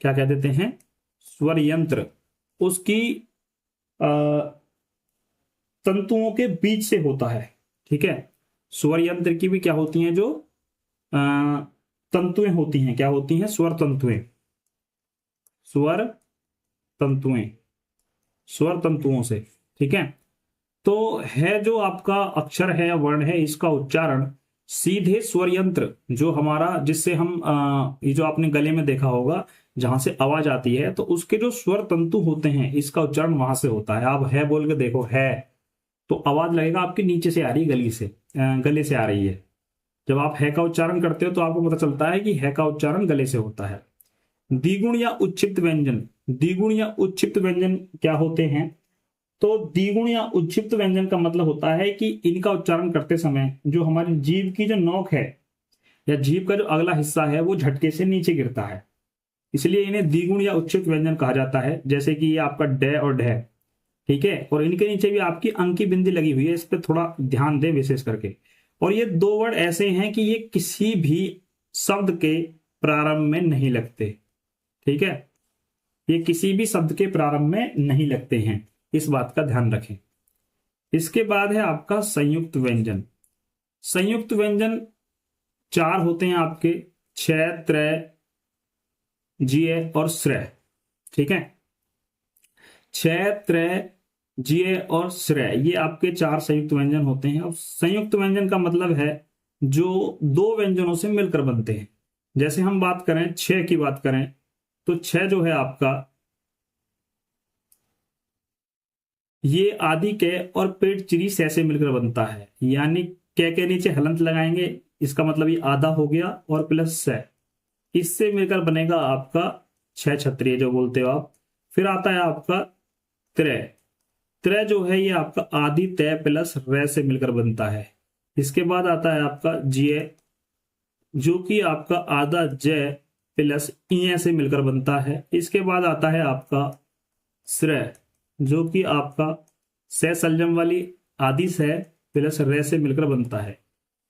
Speaker 1: क्या कह देते हैं? स्वर यंत्र। उसकी तंतुओं के बीच से होता है। ठीक है। स्वर यंत्र की भी क्या होती हैं, जो तंतुएं होती हैं, क्या होती हैं? स्वर तंतुएं। स्वर तंतुएं, स्वर तंतुओं से। ठीक है। तो है जो आपका अक्षर है या वर्ण है, इसका उच्चारण सीधे स्वर यंत्र जो हमारा, जिससे हम ये जो आपने गले में देखा होगा जहां से आवाज आती है, तो उसके जो स्वर तंतु होते हैं इसका उच्चारण वहां से होता है। आप है बोल के देखो, है, तो आवाज लगेगा आपके नीचे से आ रही, गले से आ रही है। जब आप है का उच्चारण करते हो तो आपको पता चलता है कि है का उच्चारण गले से होता है। द्विगुण या उच्छिप्त व्यंजन। द्विगुण या उच्छिप्त व्यंजन क्या होते हैं? तो द्विगुण या उच्छिप्त व्यंजन का मतलब होता है कि इनका उच्चारण करते समय जो हमारी जीभ की जो नोक है या जीभ का जो अगला हिस्सा है वो झटके से नीचे गिरता है, इसलिए इन्हें द्विगुण या उच्छिप्त व्यंजन कहा जाता है। जैसे कि ये आपका ड और ढ। ठीक है। और इनके नीचे भी आपकी अंक की बिंदी लगी हुई है, इस पर थोड़ा ध्यान दें विशेष करके। और ये दो वर्ड ऐसे हैं कि ये किसी भी शब्द के प्रारंभ में नहीं लगते। ठीक है। ये किसी भी शब्द के प्रारंभ में नहीं लगते हैं, इस बात का ध्यान रखें। इसके बाद है आपका संयुक्त व्यंजन। संयुक्त व्यंजन चार होते हैं आपके, क्षय, त्रय, जीय और श्रेय। ठीक है। क्षय, त्रय, जीय और श्रेय, ये आपके चार संयुक्त व्यंजन होते हैं। अब संयुक्त व्यंजन का मतलब है जो दो व्यंजनों से मिलकर बनते हैं। जैसे हम बात करें क्षय की बात करें, तो क्षय जो है आपका, ये आदि क और पेट चिरी सै से मिलकर बनता है। यानी क के नीचे हलंत लगाएंगे, इसका मतलब ये आधा हो गया, और प्लस सै, इससे मिलकर बनेगा आपका छह छत्रीय जो बोलते हो आप। फिर आता है आपका त्रय। त्रय जो है ये आपका आदि तय प्लस रै से मिलकर बनता है। इसके बाद आता है आपका जीय, जो कि आपका आधा जय प्लस इ से मिलकर बनता है। इसके बाद आता है आपका श्रेय, जो कि आपका सै सलजम वाली आदि सै प्लस रै से मिलकर बनता है।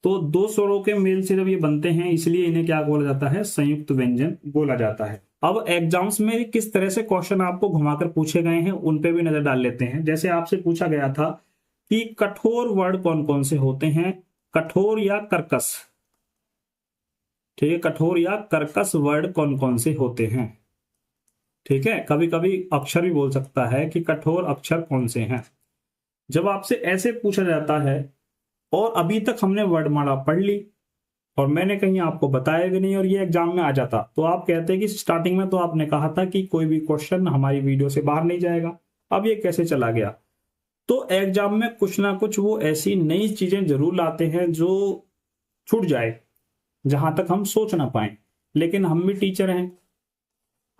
Speaker 1: तो दो स्वरों के मेल से जब ये बनते हैं, इसलिए इन्हें क्या बोला जाता है? संयुक्त व्यंजन बोला जाता है। अब एग्जाम्स में किस तरह से क्वेश्चन आपको घुमाकर पूछे गए हैं उन पे भी नजर डाल लेते हैं। जैसे आपसे पूछा गया था कि कठोर वर्ड कौन कौन से होते हैं, कठोर या कर्कश। ठीक है। कठोर या कर्कश वर्ड कौन कौन से होते हैं। ठीक है। कभी कभी अक्षर भी बोल सकता है कि कठोर अक्षर कौन से हैं। जब आपसे ऐसे पूछा जाता है और अभी तक हमने वर्णमाला पढ़ ली और मैंने कहीं आपको बताया भी नहीं और ये एग्जाम में आ जाता, तो आप कहते हैं कि स्टार्टिंग में तो आपने कहा था कि कोई भी क्वेश्चन हमारी वीडियो से बाहर नहीं जाएगा, अब ये कैसे चला गया? तो एग्जाम में कुछ ना कुछ वो ऐसी नई चीजें जरूर लाते हैं जो छूट जाए, जहां तक हम सोच ना पाए। लेकिन हम भी टीचर हैं,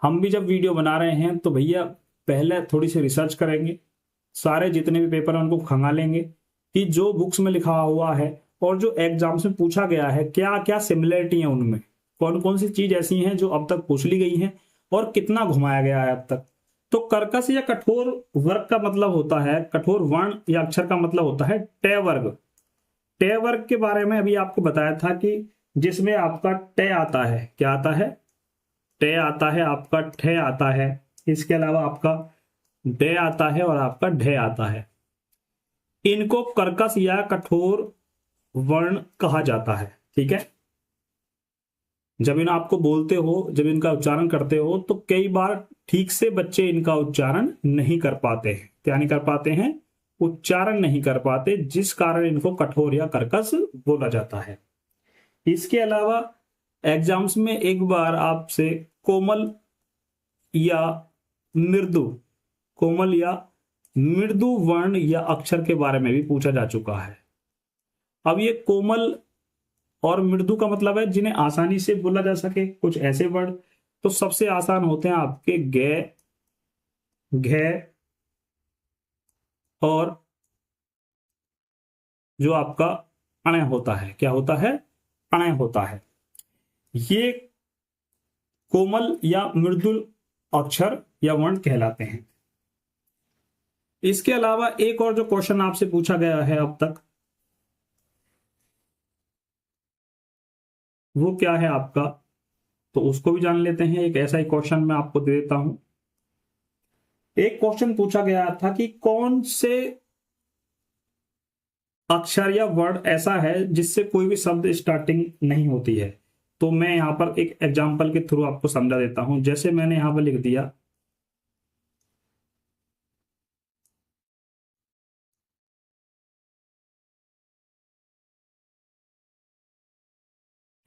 Speaker 1: हम भी जब वीडियो बना रहे हैं तो भैया पहले थोड़ी सी रिसर्च करेंगे, सारे जितने भी पेपर हैं उनको खंगालेंगे कि जो बुक्स में लिखा हुआ है और जो एग्जाम्स में पूछा गया है क्या क्या सिमिलरिटी है उनमें, कौन कौन सी चीज ऐसी हैं जो अब तक पूछ ली गई हैं और कितना घुमाया गया है अब तक। तो कर्कश या कठोर वर्ग का मतलब होता है, कठोर वर्ण या अक्षर का मतलब होता है ट वर्ग। ट वर्ग के बारे में अभी आपको बताया था कि जिसमें आपका ट आता है, क्या आता है? ट आता है, आपका ठ आता है, इसके अलावा आपका डे आता है और आपका ढे आता है। इनको कर्कश या कठोर वर्ण कहा जाता है। ठीक है, जब इन आपको बोलते हो, जब इनका उच्चारण करते हो, तो कई बार ठीक से बच्चे इनका उच्चारण नहीं कर पाते हैं। क्या नहीं कर पाते हैं? उच्चारण नहीं कर पाते, जिस कारण इनको कठोर या कर्कश बोला जाता है। इसके अलावा एग्जाम्स में एक बार आपसे कोमल या मृदु, कोमल या मृदु वर्ण या अक्षर के बारे में भी पूछा जा चुका है। अब ये कोमल और मृदु का मतलब है जिन्हें आसानी से बोला जा सके, कुछ ऐसे वर्ड। तो सबसे आसान होते हैं आपके गे, घे और जो आपका अणय होता है। क्या होता है? अणय होता है। ये कोमल या मृदुल अक्षर या वर्ण कहलाते हैं। इसके अलावा एक और जो क्वेश्चन आपसे पूछा गया है अब तक, वो क्या है आपका, तो उसको भी जान लेते हैं। एक ऐसा ही क्वेश्चन मैं आपको दे देता हूं। एक क्वेश्चन पूछा गया था कि कौन से अक्षर या वर्ड ऐसा है जिससे कोई भी शब्द स्टार्टिंग नहीं होती है। तो मैं यहां पर एक एग्जांपल के थ्रू आपको समझा देता हूं। जैसे मैंने यहां पर लिख दिया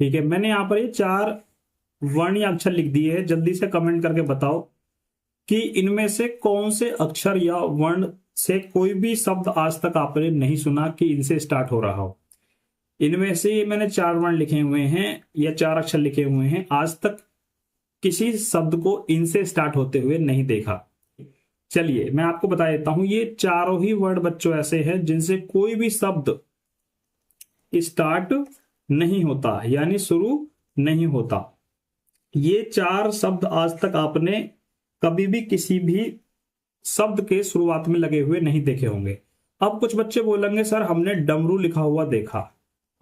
Speaker 1: ठीक है, मैंने यहां पर ये 4 वर्ण या अक्षर लिख दिए हैं। जल्दी से कमेंट करके बताओ कि इनमें से कौन से अक्षर या वर्ण से कोई भी शब्द आज तक आपने नहीं सुना कि इनसे स्टार्ट हो रहा हो। इनमें से मैंने 4 वर्ण लिखे हुए हैं या 4 अक्षर लिखे हुए हैं, आज तक किसी शब्द को इनसे स्टार्ट होते हुए नहीं देखा। चलिए मैं आपको बता देता हूं, ये चारों ही वर्ड बच्चों ऐसे हैं जिनसे कोई भी शब्द स्टार्ट नहीं होता, यानी शुरू नहीं होता। ये 4 शब्द आज तक आपने कभी भी किसी भी शब्द के शुरुआत में लगे हुए नहीं देखे होंगे। अब कुछ बच्चे बोलेंगे सर हमने डमरू लिखा हुआ देखा,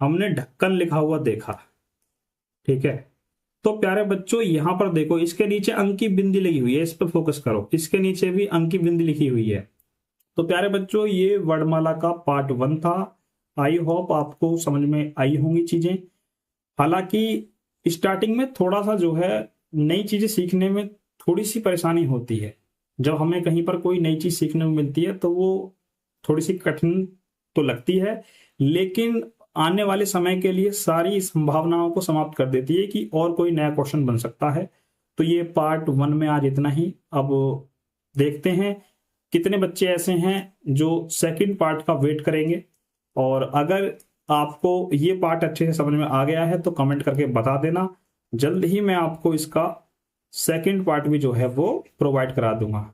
Speaker 1: हमने ढक्कन लिखा हुआ देखा। ठीक है, तो प्यारे बच्चों यहां पर देखो, इसके नीचे अंक की बिंदी लगी हुई है, इस पर फोकस करो। इसके नीचे भी अंक की बिंदी लिखी हुई है। तो प्यारे बच्चों ये वर्णमाला का पार्ट 1 था। आई होप आपको समझ में आई होंगी चीजें। हालांकि स्टार्टिंग में थोड़ा सा जो है नई चीजें सीखने में थोड़ी सी परेशानी होती है। जब हमें कहीं पर कोई नई चीज सीखने में मिलती है तो वो थोड़ी सी कठिन तो लगती है, लेकिन आने वाले समय के लिए सारी संभावनाओं को समाप्त कर देती है कि और कोई नया क्वेश्चन बन सकता है। तो ये पार्ट 1 में आज इतना ही। अब देखते हैं कितने बच्चे ऐसे हैं जो सेकंड पार्ट का वेट करेंगे। और अगर आपको ये पार्ट अच्छे से समझ में आ गया है तो कमेंट करके बता देना। जल्द ही मैं आपको इसका सेकंड पार्ट भी जो है वो प्रोवाइड करा दूंगा।